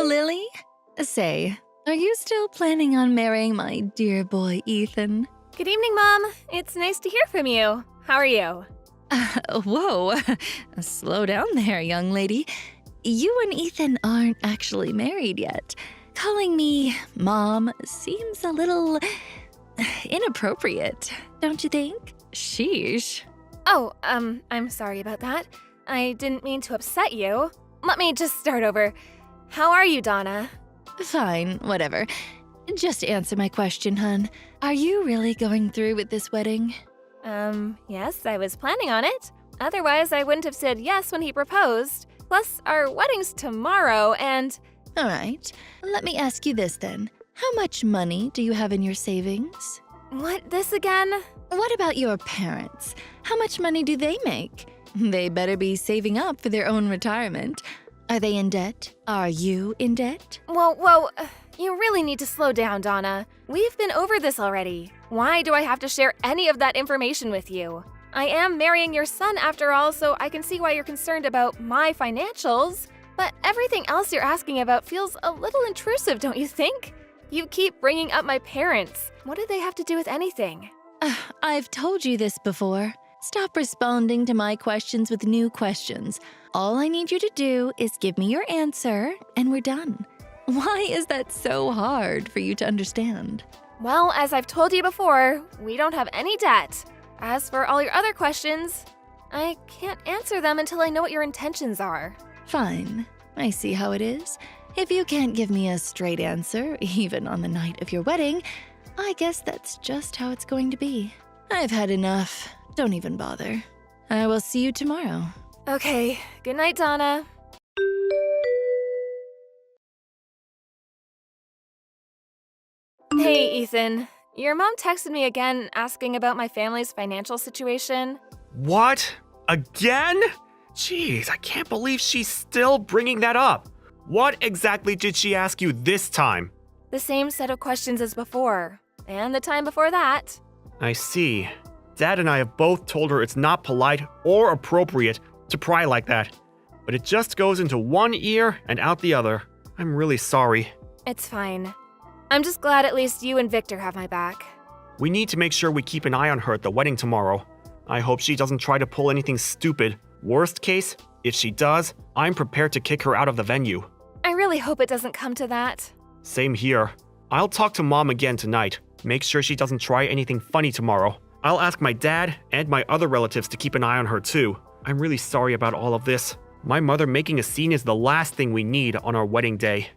Lily. Say, are you still planning on marrying my dear boy Ethan? Good evening, Mom. It's nice to hear from you. How are you? Whoa, slow down there, young lady. You and Ethan aren't actually married yet. Calling me Mom seems a little inappropriate, don't you think? Sheesh. Oh, I'm sorry about that. I didn't mean to upset you. Let me just start over. How are you, Donna? Fine, whatever. Just answer my question, hun. Are you really going through with this wedding? Yes, I was planning on it. Otherwise, I wouldn't have said yes when he proposed. Plus, our wedding's tomorrow, and… All right, let me ask you this then. How much money do you have in your savings? What, this again? What about your parents? How much money do they make? They better be saving up for their own retirement. Are they in debt? Are you in debt? Whoa, you really need to slow down, Donna. We've been over this already. Why do I have to share any of that information with you? I am marrying your son after all, so I can see why you're concerned about my financials. But everything else you're asking about feels a little intrusive, don't you think? You keep bringing up my parents. What do they have to do with anything? I've told you this before. Stop responding to my questions with new questions. All I need you to do is give me your answer, and we're done. Why is that so hard for you to understand? Well, as I've told you before, we don't have any debt. As for all your other questions, I can't answer them until I know what your intentions are. Fine. I see how it is. If you can't give me a straight answer, even on the night of your wedding, I guess that's just how it's going to be. I've had enough. Don't even bother. I will see you tomorrow. Okay, good night, Donna. Hey, Ethan. Your mom texted me again asking about my family's financial situation. What? Again? Jeez, I can't believe she's still bringing that up. What exactly did she ask you this time? The same set of questions as before, and the time before that. I see. Dad and I have both told her it's not polite or appropriate to pry like that. But it just goes into one ear and out the other. I'm really sorry. It's fine. I'm just glad at least you and Victor have my back. We need to make sure we keep an eye on her at the wedding tomorrow. I hope she doesn't try to pull anything stupid. Worst case, if she does, I'm prepared to kick her out of the venue. I really hope it doesn't come to that. Same here. I'll talk to Mom again tonight. Make sure she doesn't try anything funny tomorrow. I'll ask my dad and my other relatives to keep an eye on her too. I'm really sorry about all of this. My mother making a scene is the last thing we need on our wedding day.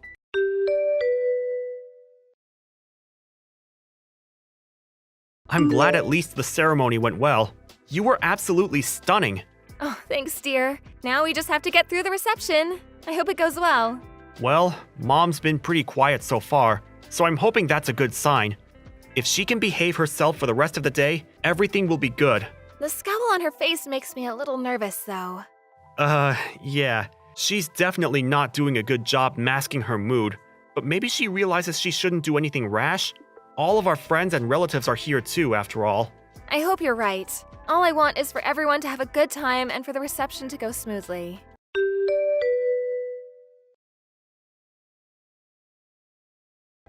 I'm glad at least the ceremony went well. You were absolutely stunning. Oh, thanks, dear. Now we just have to get through the reception. I hope it goes well. Well, Mom's been pretty quiet so far, so I'm hoping that's a good sign. If she can behave herself for the rest of the day, everything will be good. The scowl on her face makes me a little nervous, though. Yeah. She's definitely not doing a good job masking her mood, but maybe she realizes she shouldn't do anything rash? All of our friends and relatives are here too, after all. I hope you're right. All I want is for everyone to have a good time and for the reception to go smoothly.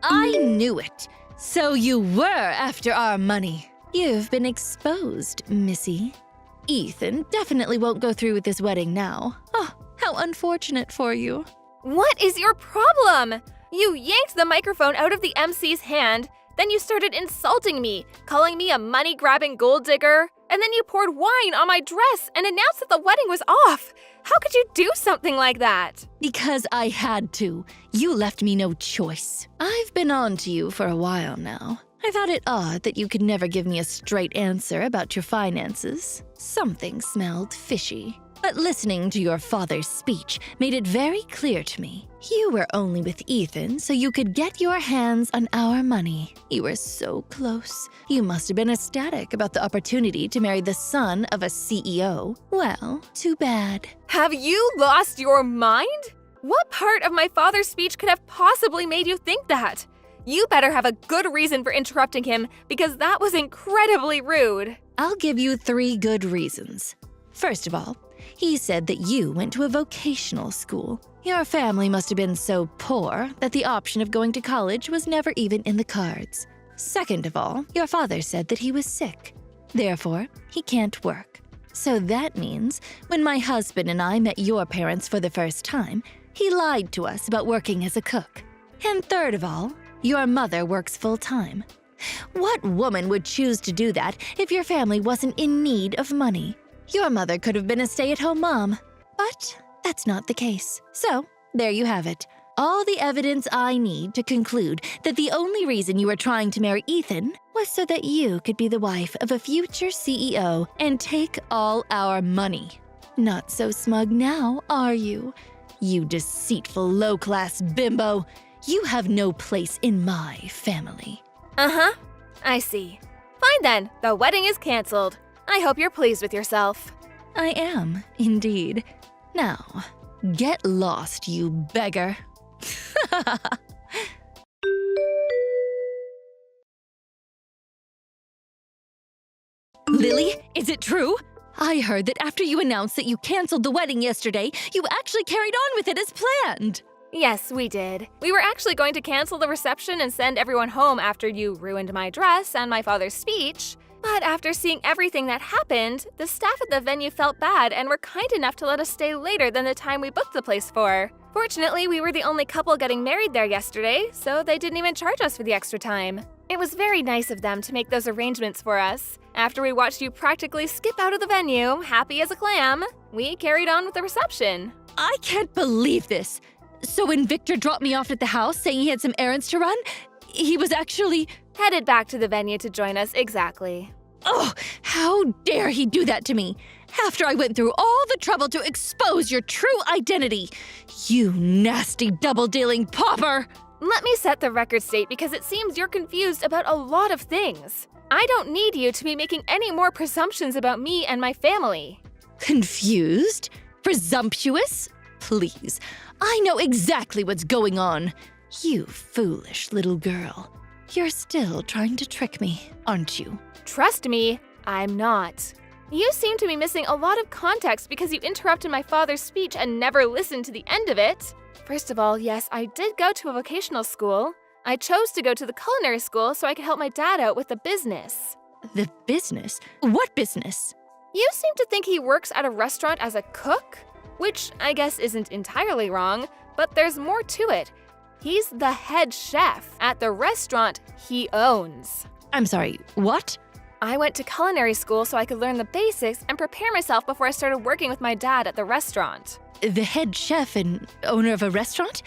I knew it. So you were after our money. You've been exposed, Missy. Ethan definitely won't go through with this wedding now. Oh, how unfortunate for you. What is your problem? You yanked the microphone out of the MC's hand, then you started insulting me, calling me a money-grabbing gold digger, and then you poured wine on my dress and announced that the wedding was off. How could you do something like that? Because I had to. You left me no choice. I've been on to you for a while now. I thought it odd that you could never give me a straight answer about your finances. Something smelled fishy. But listening to your father's speech made it very clear to me. You were only with Ethan so you could get your hands on our money. You were so close. You must have been ecstatic about the opportunity to marry the son of a CEO. Well, too bad. Have you lost your mind? What part of my father's speech could have possibly made you think that? You better have a good reason for interrupting him because that was incredibly rude. I'll give you 3 good reasons. First of all, he said that you went to a vocational school. Your family must have been so poor that the option of going to college was never even in the cards. Second of all, your father said that he was sick. Therefore, he can't work. So that means when my husband and I met your parents for the first time, he lied to us about working as a cook. And third of all, your mother works full-time. What woman would choose to do that if your family wasn't in need of money? Your mother could have been a stay-at-home mom, but that's not the case. So, there you have it. All the evidence I need to conclude that the only reason you were trying to marry Ethan was so that you could be the wife of a future CEO and take all our money. Not so smug now, are you? You deceitful low-class bimbo. You have no place in my family. Uh-huh. I see. Fine then, the wedding is canceled. I hope you're pleased with yourself. I am, indeed. Now, get lost, you beggar. Lily, is it true? I heard that after you announced that you canceled the wedding yesterday, you actually carried on with it as planned. Yes, we did. We were actually going to cancel the reception and send everyone home after you ruined my dress and my father's speech. But after seeing everything that happened, the staff at the venue felt bad and were kind enough to let us stay later than the time we booked the place for. Fortunately, we were the only couple getting married there yesterday, so they didn't even charge us for the extra time. It was very nice of them to make those arrangements for us. After we watched you practically skip out of the venue, happy as a clam, we carried on with the reception. I can't believe this. So when Victor dropped me off at the house saying he had some errands to run, he was actually headed back to the venue to join us, exactly. Oh, how dare he do that to me? After I went through all the trouble to expose your true identity. You nasty double-dealing pauper! Let me set the record straight because it seems you're confused about a lot of things. I don't need you to be making any more presumptions about me and my family. Confused? Presumptuous? Please, I know exactly what's going on. You foolish little girl. You're still trying to trick me, aren't you? Trust me, I'm not. You seem to be missing a lot of context because you interrupted my father's speech and never listened to the end of it. First of all, yes, I did go to a vocational school. I chose to go to the culinary school so I could help my dad out with the business. The business? What business? You seem to think he works at a restaurant as a cook? Which I guess isn't entirely wrong, but there's more to it. He's the head chef at the restaurant he owns. I'm sorry, what? I went to culinary school so I could learn the basics and prepare myself before I started working with my dad at the restaurant. The head chef and owner of a restaurant?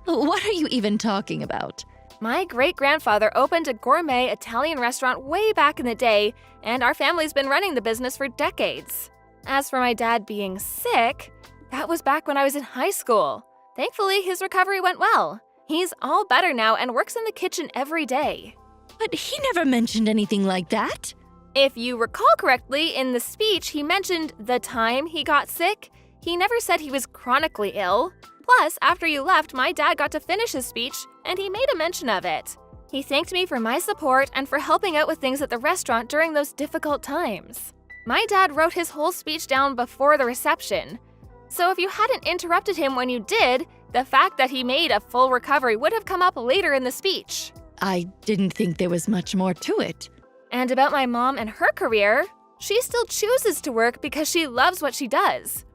What are you even talking about? My great-grandfather opened a gourmet Italian restaurant way back in the day, and our family's been running the business for decades. As for my dad being sick, that was back when I was in high school. Thankfully, his recovery went well. He's all better now and works in the kitchen every day. But he never mentioned anything like that. If you recall correctly, in the speech, he mentioned the time he got sick. He never said he was chronically ill. Plus, after you left, my dad got to finish his speech, and he made a mention of it. He thanked me for my support and for helping out with things at the restaurant during those difficult times. My dad wrote his whole speech down before the reception. So if you hadn't interrupted him when you did, the fact that he made a full recovery would have come up later in the speech. I didn't think there was much more to it. And about my mom and her career, she still chooses to work because she loves what she does.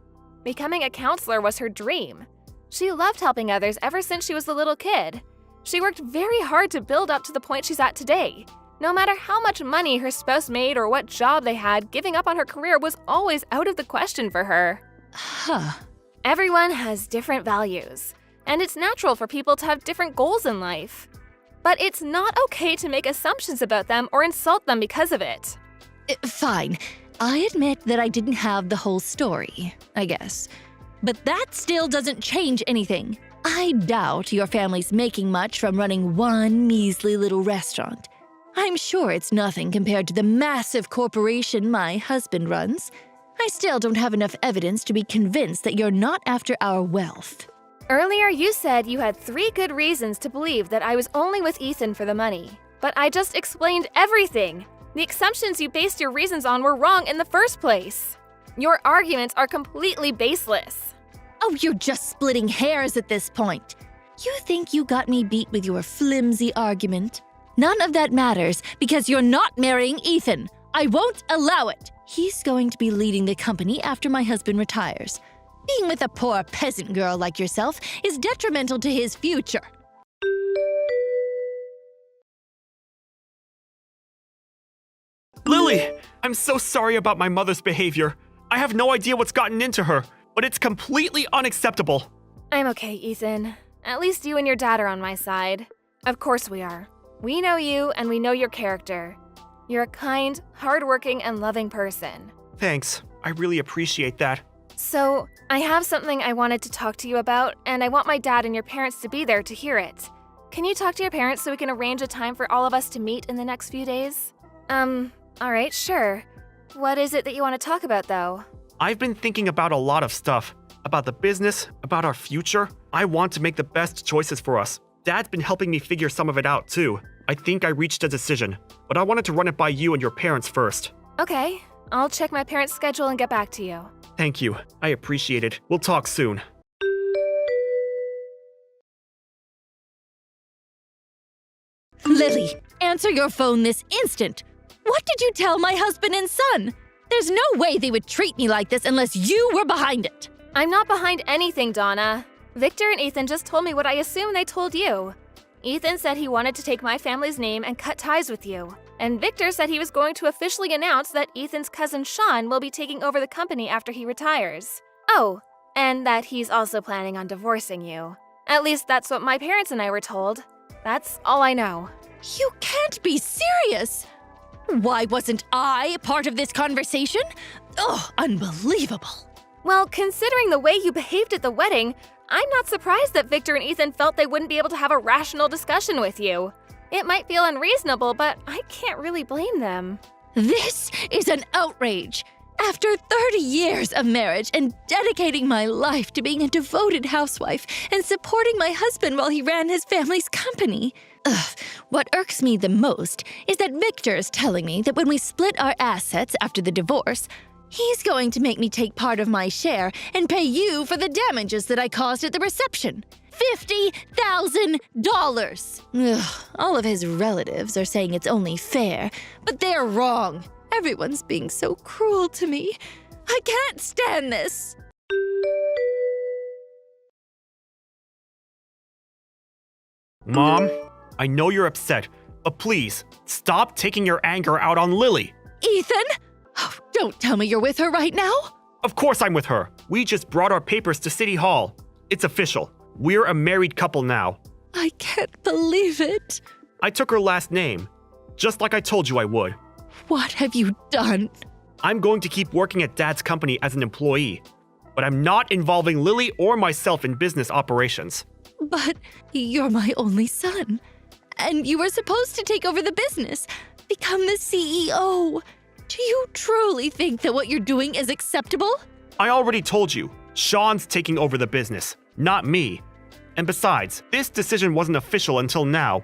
Becoming a counselor was her dream. She loved helping others ever since she was a little kid. She worked very hard to build up to the point she's at today. No matter how much money her spouse made or what job they had, giving up on her career was always out of the question for her. Huh. Everyone has different values, and it's natural for people to have different goals in life. But it's not okay to make assumptions about them or insult them because of it. Fine. I admit that I didn't have the whole story, I guess. But that still doesn't change anything. I doubt your family's making much from running one measly little restaurant. I'm sure it's nothing compared to the massive corporation my husband runs. I still don't have enough evidence to be convinced that you're not after our wealth. Earlier, you said you had 3 good reasons to believe that I was only with Ethan for the money. But I just explained everything. The assumptions you based your reasons on were wrong in the first place. Your arguments are completely baseless. Oh, you're just splitting hairs at this point. You think you got me beat with your flimsy argument? None of that matters because you're not marrying Ethan. I won't allow it. He's going to be leading the company after my husband retires. Being with a poor peasant girl like yourself is detrimental to his future. Lily! I'm so sorry about my mother's behavior. I have no idea what's gotten into her, but it's completely unacceptable. I'm okay, Ethan. At least you and your dad are on my side. Of course we are. We know you and we know your character. You're a kind, hardworking, and loving person. Thanks. I really appreciate that. So, I have something I wanted to talk to you about, and I want my dad and your parents to be there to hear it. Can you talk to your parents so we can arrange a time for all of us to meet in the next few days? Alright, sure. What is it that you want to talk about, though? I've been thinking about a lot of stuff. About the business, about our future. I want to make the best choices for us. Dad's been helping me figure some of it out, too. I think I reached a decision, but I wanted to run it by you and your parents first. Okay, I'll check my parents' schedule and get back to you. Thank you. I appreciate it. We'll talk soon. Lily, answer your phone this instant. What did you tell my husband and son? There's no way they would treat me like this unless you were behind it. I'm not behind anything, Donna. Victor and Ethan just told me what I assume they told you. Ethan said he wanted to take my family's name and cut ties with you. And Victor said he was going to officially announce that Ethan's cousin Sean will be taking over the company after he retires. Oh, and that he's also planning on divorcing you. At least that's what my parents and I were told. That's all I know. You can't be serious! Why wasn't I a part of this conversation? Oh, unbelievable. Well, considering the way you behaved at the wedding, I'm not surprised that Victor and Ethan felt they wouldn't be able to have a rational discussion with you. It might feel unreasonable, but I can't really blame them. This is an outrage. After 30 years of marriage and dedicating my life to being a devoted housewife and supporting my husband while he ran his family's company. What irks me the most is that Victor is telling me that when we split our assets after the divorce, he's going to make me take part of my share and pay you for the damages that I caused at the reception. $50,000! All of his relatives are saying it's only fair, but they're wrong. Everyone's being so cruel to me. I can't stand this. Mom, I know you're upset, but please, stop taking your anger out on Lily. Ethan? Oh, don't tell me you're with her right now. Of course I'm with her. We just brought our papers to City Hall. It's official. We're a married couple now. I can't believe it. I took her last name, just like I told you I would. What have you done? I'm going to keep working at Dad's company as an employee, but I'm not involving Lily or myself in business operations. But you're my only son, and you were supposed to take over the business, become the CEO. Do you truly think that what you're doing is acceptable? I already told you, Sean's taking over the business, not me. And besides, this decision wasn't official until now,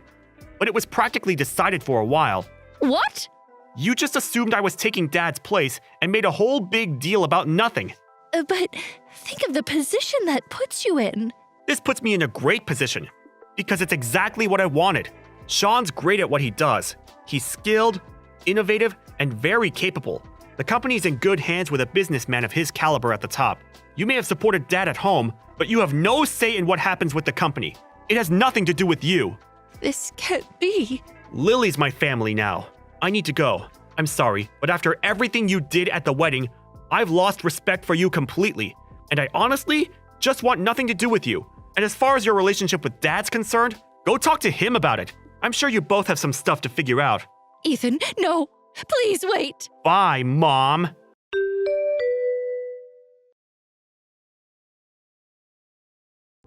but it was practically decided for a while. What? You just assumed I was taking Dad's place and made a whole big deal about nothing. But think of the position that puts you in. This puts me in a great position, because it's exactly what I wanted. Sean's great at what he does. He's skilled, innovative, and very capable. The company's in good hands with a businessman of his caliber at the top. You may have supported Dad at home, but you have no say in what happens with the company. It has nothing to do with you. This can't be. Lily's my family now. I need to go. I'm sorry, but after everything you did at the wedding, I've lost respect for you completely, and I honestly just want nothing to do with you. And as far as your relationship with Dad's concerned, go talk to him about it. I'm sure you both have some stuff to figure out. Ethan, no. Please wait. Bye, Mom.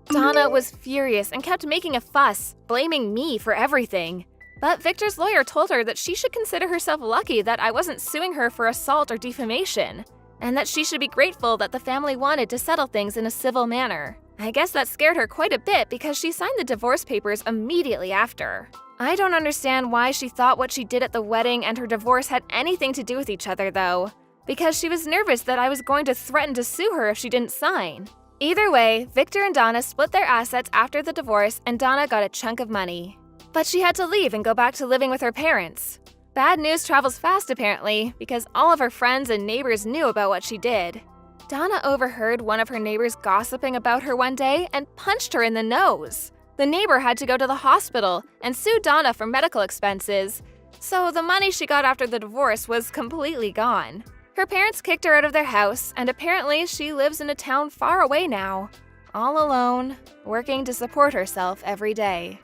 Donna was furious and kept making a fuss, blaming me for everything. But Victor's lawyer told her that she should consider herself lucky that I wasn't suing her for assault or defamation, and that she should be grateful that the family wanted to settle things in a civil manner. I guess that scared her quite a bit because she signed the divorce papers immediately after. I don't understand why she thought what she did at the wedding and her divorce had anything to do with each other, though. Because she was nervous that I was going to threaten to sue her if she didn't sign. Either way, Victor and Donna split their assets after the divorce and Donna got a chunk of money. But she had to leave and go back to living with her parents. Bad news travels fast apparently, because all of her friends and neighbors knew about what she did. Donna overheard one of her neighbors gossiping about her one day and punched her in the nose. The neighbor had to go to the hospital and sue Donna for medical expenses, so the money she got after the divorce was completely gone. Her parents kicked her out of their house, and apparently she lives in a town far away now, all alone, working to support herself every day.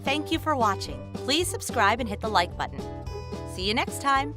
Thank you for watching. Please subscribe and hit the like button. See you next time.